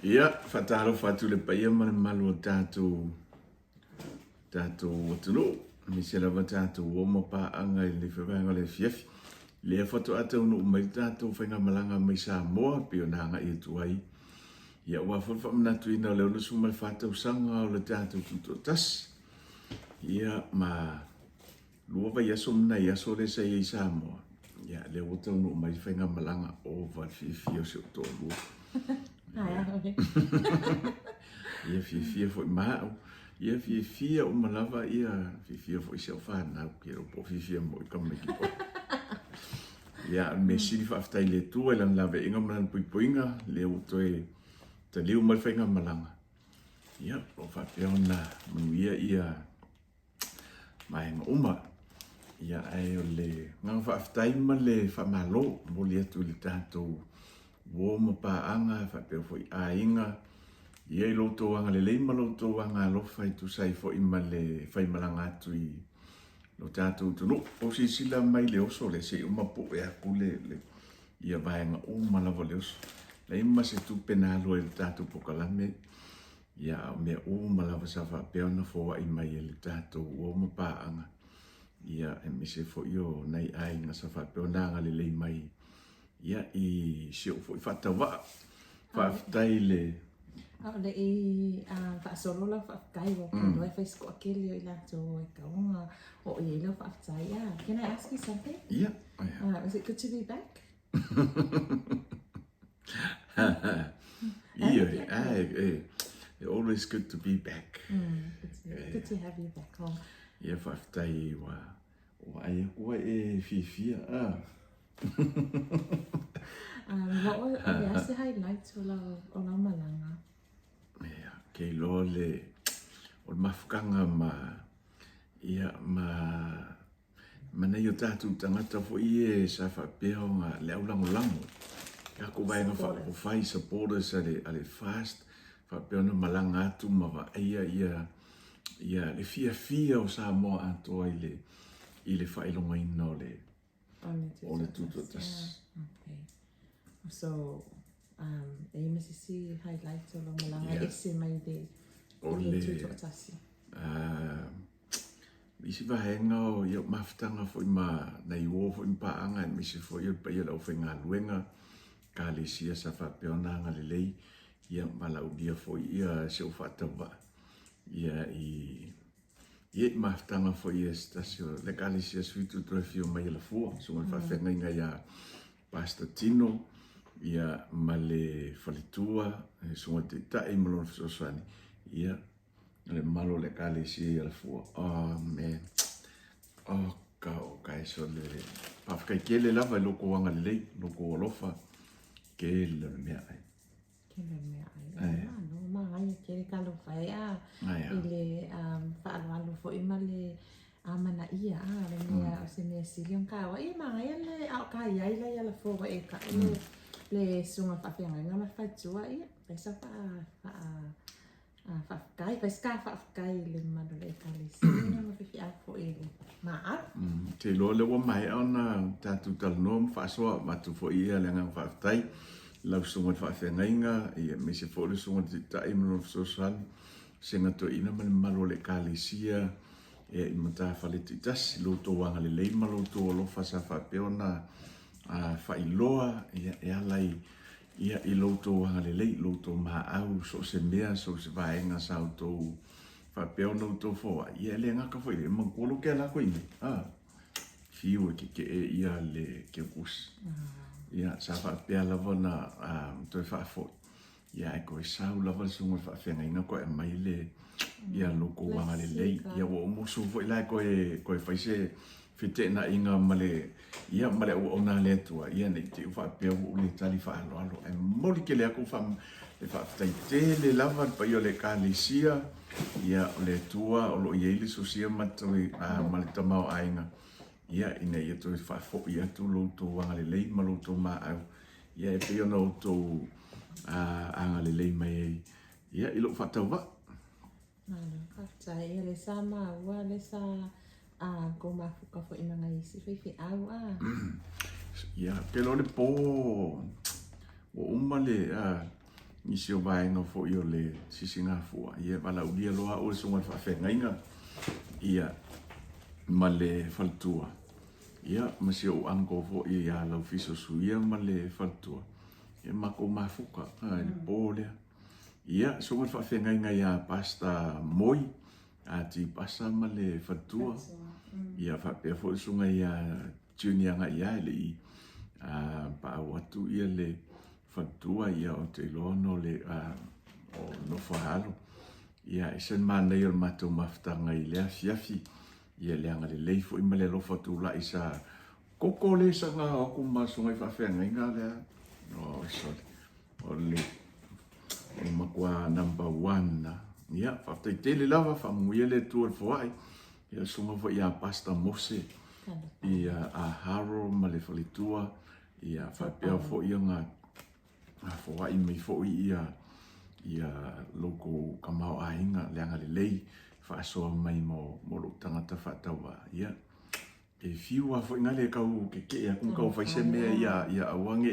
Ia, whatahalo whatu le paia mana malu tātou watunu. Misi lawa tātou oma Paaga i le whawanga le fiafi. Lea whatu atau no umai tātou whainga malanga mai Samoa, pio nanga i tuai. Ia ua whawha manatu ina leo nusu mai whatau sanga o le tātou tutotas. Ia ma lua vai aso mna i aso le sa i Samoa. Ia leo watau no umai whainga malanga o fiafi o se o tō lua. Ia fia foi mau. Ia fia o malava ia fia foi se fa na quero po fia mo como que po. Ia me sili faafetai le tu ela lave inga man puipuinga le utoe te liu mal fainga malanga. Ia o fa peona ia mai uma. Ia ai o le nga faafetai ma le fa malo mo le tu le tanto wo mo Paaga fa pe foi ainga ia i loto anga le leima loto anga lo fai tu sai foi ma le fai malanga tu i lo tato tu no o si sila mai le oso le se uma po e akule le ia vaenga o malava le oso le ima se tu penalo e tato po kalame ia me o malava sa fa pe ona fo i mai le tato wo mo Paaga ia e me se foi yo nai ainga sa fa pe ona le leima ia i sio foi fatawa faafetai le le i faasolo la faafetai o no fai sko akele i la to e kaunga o i la faafetai. Can I ask you something? Yeah. Is it good to be back? It's always good to be back. Good to have you back home. Yeah, faafetai wa ai ko e fifia What was the highlights o la malanga? Yeah, kei lo le o mafukanga ia nei o tātou tangata fo ie sa whapea o ngā leo lango. Ka ko vai ngā whai supporters ale fast whapea na malanga atu mawa ia le fia o Samoa atoa i le whailonga ina o le tutotas. Okay. So, e masisi highlights o la malanga ese mai le tutotasi. Isi vahenga o ia mafutanga foi ma na iwo foi Paaga e misi foi o pai o whainga luenga Ekalesia sa faapea le lei ia malaudia foi ia se o whatawa ia i mafutanga foi e stasio le Ekalesia SDA Alafua so Faafeagaiga ia Pastor Tino ia male faletua so te tai malo sosani ia le malo le Ekalesia Alafua. Oh man. Oh kai so le Faafeagaiga lava loko anga le loko olofa ke le mea ai. No mai ke kalo fai ile faalo fo imale amana ia le mea o se mea silion ka wa i mai le au ka ia ile la fo e ka le sunga Faafeagaiga ma fatua ia pesa faafetai faafetai le mano le Ekalesia ma fia fo ele ma te lo le wa mai ona tatu talnom fasoa matu fo ia le ngang faafetai lau sunga Faafeagaiga ia me se fo le sunga tai mo social senga to ina malo le Ekalesia e mata faletas lo to wanga le le malo to lo fa sa faapea ona whailoa ia lai ia i loto wanga le loto au so se mea so se vaenga sa auto faapea ona uto foa ia le ngaka foi le mangkolo ke la koine fiu ke ia le ke kus ia sa faapea lava na to faafo ia e ko sa lava sunga Faafeagaiga ko e mai le ia loko wanga le ia wo mo so foi la ko e faise fite na inga male ia male o na le tua ia nei te faapea o le tali faaloalo e moli ke le ako le faafetai Tele lava pa io le Ekalesia ia le tua o lo ia le sosia matoi male tamao ainga ia ina ia to faafo ia tu lo to wanga le ma lo to ma ia e pe no to anga le mai ia i lo fatawa faafetai le sama wa le sa ko mafuka fo ina ngai si fai au ia ke lo le po o umale nisi o vaenga fo i o le sisinga fua. Ia wala ulia loa o le sunga faafeagaiga ia ma le faletua. Ia masi o ango fo i a lau fiso suia ma le faletua. Ia mako mafuka le pōlea. Ia sunga faafeagaiga ia pasta moi a ti pasa ma le faletua. Ia faapea fo sunga ia tunianga ia le i pa watu ia le faletua ia o te lono le o no fahalo. Ia isen mana ia matou mafutanga i le afiafi ia le anga le leifo i male lofa tula isa koko le sanga o kumasunga i faafeagaiga le o sorry o le o makua number 1 ia faafetai tele lava faamuia le tua le foai ia sunga fo ia pasta mose ia a haro ma le faletua ia faapea fo ia nga foai mai fo ia loko kamau ainga le anga le lei faasoa mai mo lo tangata faataua ia e fiu a fo ngale kau ke a kung kau faise mea ia awange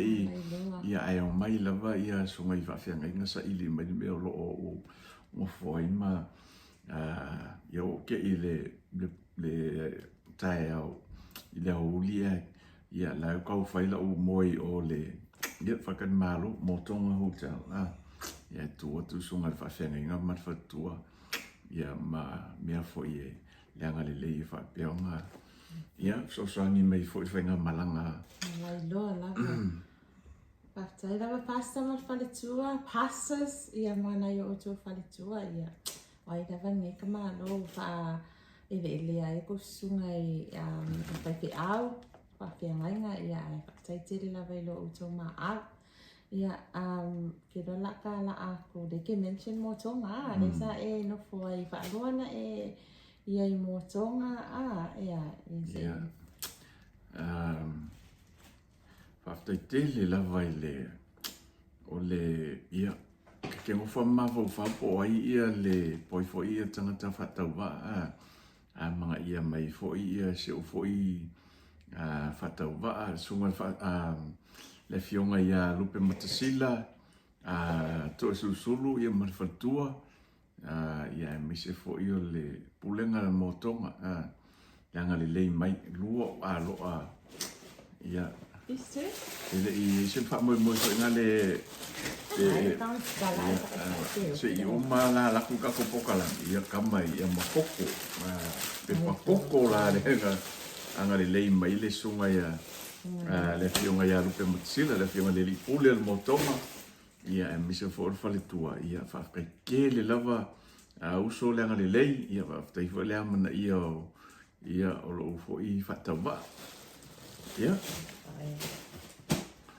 ia ai o mai lava ia sunga i faafeagaiga sa ili mai me lo o foi ma ia o ke i le tae au i le aulia ia la kau faila o moi o le ia fakan malo motonga hotel ia tu sunga faafeagaiga ma fatua ia ma mea fo i le anga le lei faapeaoga ia soasoagi mai fo i faiga malanga Lai loa lava. Faafetai lava pasta ma faletua, pastas ia mana i o tō faletua ia. Wai lava nge ka malo fa ele ai ko sunga i faafeau, faafeagaiga ia faafetai tele lava i lo o tō maau. Ia ke rola ka la ako de ke mention mo tonga le sa e no foi fa lona ia i mo tonga ia ia faafetai tele lava i le o le ia ke ngofa mavo fapo ai ia le poi fo ia tangata faatauva manga ia mai fo ia se o fo i faatauva sunga le fionga ia lupe matasila to susulu ia marfatua ia mise fo ia le pulenga motonga yang ale lei mai luo loa ia iste ele i se fa mo so ngale se i uma la ku ka ko pokala ia kama ia makoko pe pakoko la le anga le lei mai le sunga ia le fionga ia lupe matsila le fionga le pule le motonga ia mise fo faletua ia faafeagaiga le lava uso le anga le lei ia faafetai fo le amana ia o lo fo i faatauva ia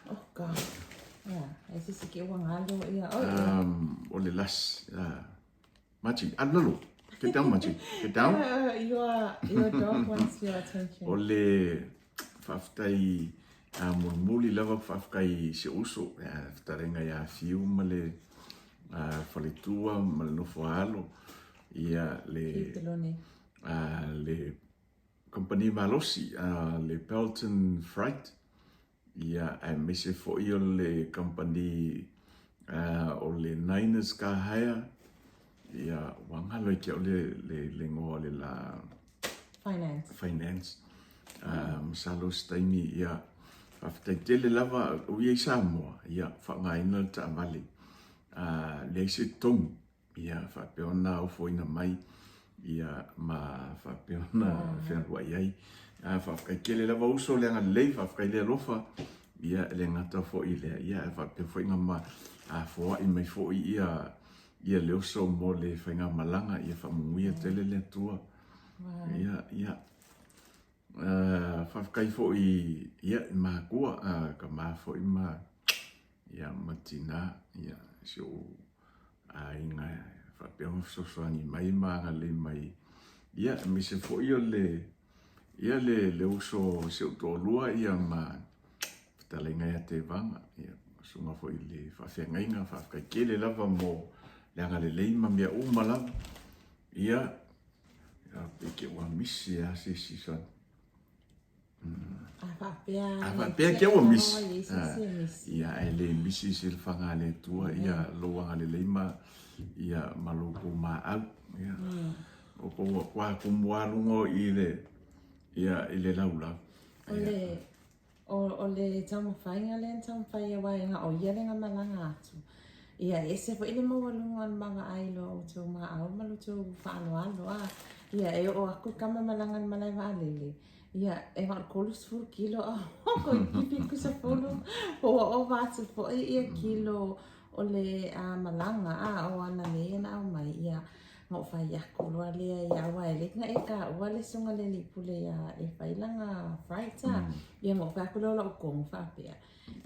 oka ia ese se ke wangalo ia o le las machi alalo ke tau machi ke tau your dog wants your attention o le faafetai muli lava faafekai se uso tarenga ia fiu ma le faletua ma le nofo alo ia le company malosi le Pelton Freight ia mise fo i o le company o le Niners ka haya ia wangalo ke o le ngoa le la finance salo staimi ia faafetai tele lava o ia Samoa ia whangaina ta vale le se tong ia fapeona o foina mai ia ma fapeona whenua iai faafeagaiga lava uso le anga lei faafeagaiga le alofa ia le ngata fo i lea ia faapea foiga ma foaʻi mai foʻi ia le oso mo le faiga malanga ia faamuguia tele le atua ia faafekai foʻi ia i makua ka ma foʻi ma ia matina ia so ainga faapea fesoasoagi mai ma le mai ia mise foʻi o ia le uso se utolua ia ma talaiga ia te vanga ia sunga foʻi le faafeagaiga faafeagaiga lava mo le aga lelei ma mea uma lava ia peke ua misi se sisona faapea kia ua misi. Ia e le misi se le fagaletua ia loaga lelei ma ia maloko maau. Ia. O ko akumualuga i le laulau. O le taumawhainga le taumawhaia wainga o ia lenga malanga atu. Ia ese fo ile mawalunga manga ailo o tau maa au malu tau whaaloalo a. Ia e o aku kama malanga malai waalele. Ia e wak kolus 4 kilo a ko kipi kusa fulu. O watu fo ia kilo o le malanga a o ana le na au mai ia. Ngau whai aku loa lea ia waele. Nga e ka ua le sunga le lipule ia e whailanga fraita. Ia ngau whai aku loa la o kongu faapea.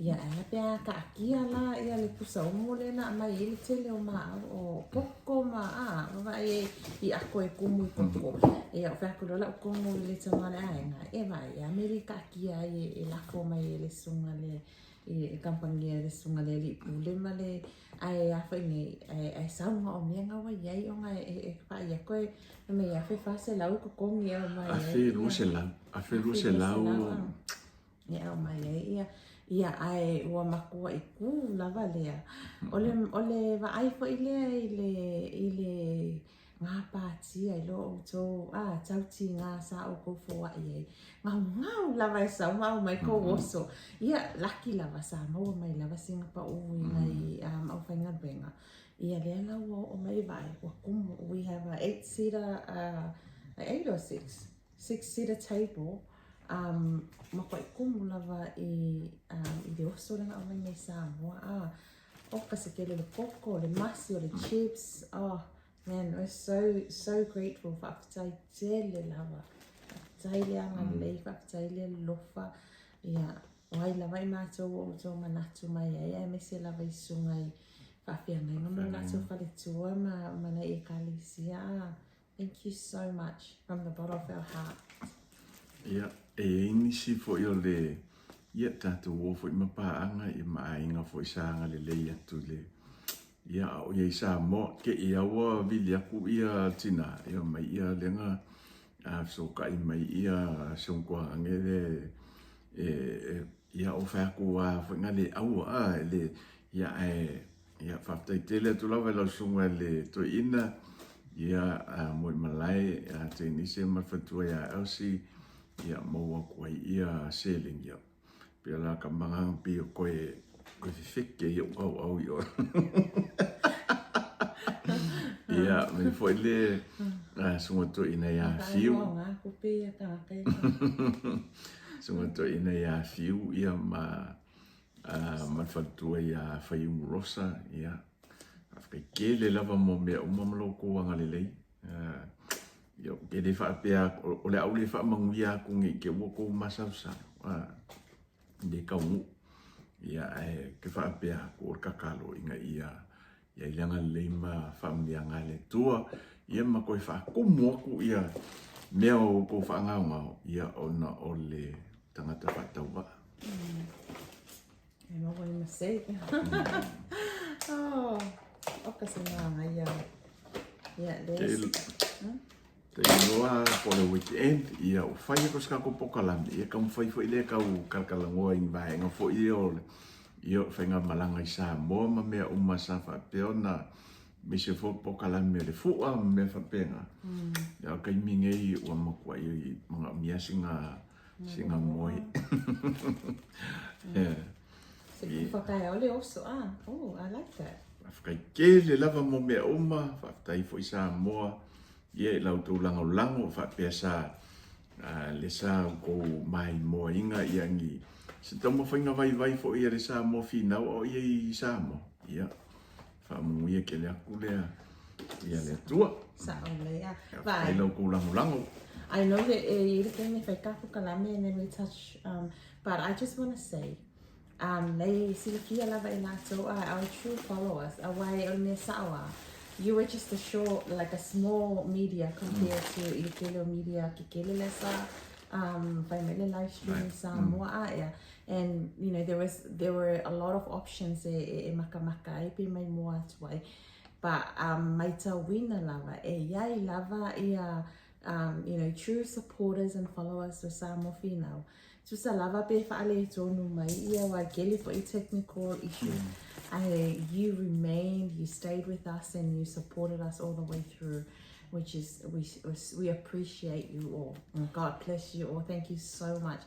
Ia e pia ka akia la ia le pusa umu le na mai ele tele o maa o koko maa. Wawa i ako e kumu i koko. Ia o whai aku loa la o kongu i le tamale aenga. E vai ia meri ka akia e lako mai ele sunga le i kampangia le sunga le lipule ma le ai afa ni ai saunga o mianga wa iai o nga e pa ia koe me ia fe fase lau ko kongi o mai afe ruse lau ia o mai ia ai ua makua i ku lava lea ole va ai fo ile ngā pātia i lo o tō tauti ngā sa o ko fua iei ngau lava e sau mau mai ko oso ia laki lava Samoa mai lava Singapore ui mai au whainga benga ia lea lau o mai vai wa kumu we have a 8 or 6-seater table mako i kumu lava i le oso renga o mai Samoa o kasekele le koko le masi o le chips man, we're so grateful for Faafetai Tele lava. Faafetai le anga lei, Faafetai le lofa. Ia, wai lava i mātou o tō manatu mai ai mese lava i sunga i Faafeagaiga ma mātou faletua mana i Ekalesia. Thank you so much from the bottom of our heart. Ia, e inisi fo i o le ia tātou o fo i mapaanga i maainga fo i saanga le lei atu le ia o ia Samoa ke ia wa vili aku ia tina ia mai ia lenga so ka i mai ia songkwa ngele ia o fa ku wa ngale au le ia ia Faafetai Tele tu lava lo sunga le to ina ia mo malai te ni se ma fatua ia elsi ia mo ko ia selling ia pela ka manga pi ko ko fike ia au ia ia me foi le sunga to ina ia fiu sunga to ina ia fiu ia ma fatua ia fai rosa ia ke le lava mo me o mamalo ko anga le lei ia ke le faapea o le au le fa manguia ku ngi ke wo ko masausa de kaungu ia ke faapea ko kakalo inga ia ilanga leima family ngale tua ia ma ko fa kumo ku ia meo ko fa nganga ia ona ole tangata fatawa no one mistake oka senanga ia te loa ko le weekend ia o fai ko ska ko pokalan ia kam fai foi le ka u kalkalangoa in vai nga foi ia whainga malanga i Samoa ma mea umasa faapea me se fo pokalan me le fua me fapenga ia kai mingei ua makua i mga mia singa moi se whakai ole oso I like that whakai ke le lava mo mea Faafetai fo i Samoa ia lau tau lango faapea sa le sa ko mai mo inga ia ngi se tamo whainga vai fo ia le Samoa finau o ia i Samoa ia whaamungu ia ke le aku lea ia le tua sa o lea vai lau ko lango I know that you can if I kapu kalame and then we touch but I just want to say they silikia lava i lato our true followers away on me sawa you were just a short like a small media compared to Ekalesia media kikele lesa family live stream Samoa and you know there were a lot of options e makamaka e pe mai moa tuai but mai tau wina lava e iai lava ia true supporters and followers for Samoa Finau. Tusa lava pe fa'ale tonu mai ia wa gele for a technical issue. You remained, you stayed with us, and you supported us all the way through, which is we appreciate you all. And God bless you all. Thank you so much.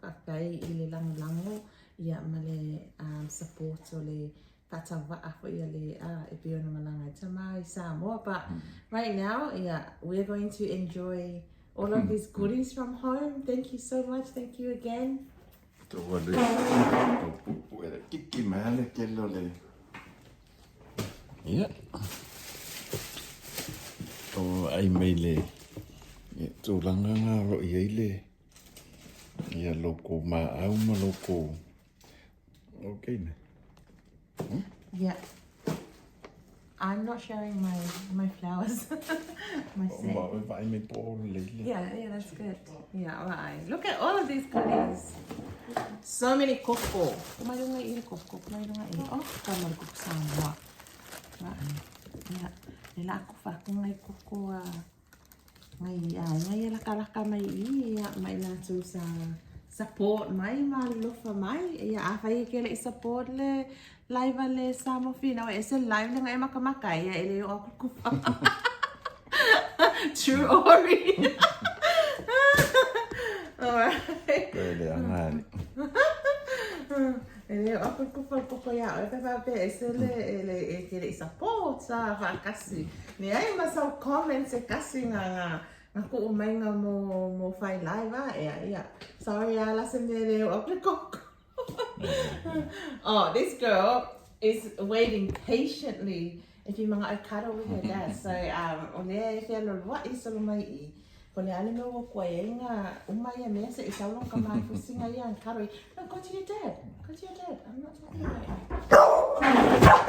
Faafetai ile lango ia male support o le katawaa for ia le e pio na malanga tama I Samoa. But right now, we're going to enjoy all of these goodies from home. Thank you so much. Thank you again. Yeah. Oh, ai mai le. To langa nga ro i le. Ia loko ma au ma loko. Okay. Yeah. I'm not sharing my flowers. My set. Yeah, that's good. Yeah, right. Look at all of these goodies. So many koko. Kumailunga I koko. Kumailunga I. Oh, kamar koko Samoa. Right. Yeah. Nila ako fa kung ngay koko ngay laka mai I mai na tu sa support mai malufa mai. Yeah, afai kele I support le live le Samoa Finau. Ese live le ngay makamaka ya ele yo ako kufa. True Ori. Alright. Pwede angali. Ele ako kufa ya. Ito pa ese le kele support sa kasi. Ni ay masaw comments e kasi nga ako umay nga mo file live yeah. Sorry listen le ako. Oh, this girl is waiting patiently if you mga cuddle with her dad. So ole felo what is lo mai I. Kole ale me wo kwae nga umay me sa isalong kamay fusinga yan cuddle. No, go to your dad. I'm not talking about you.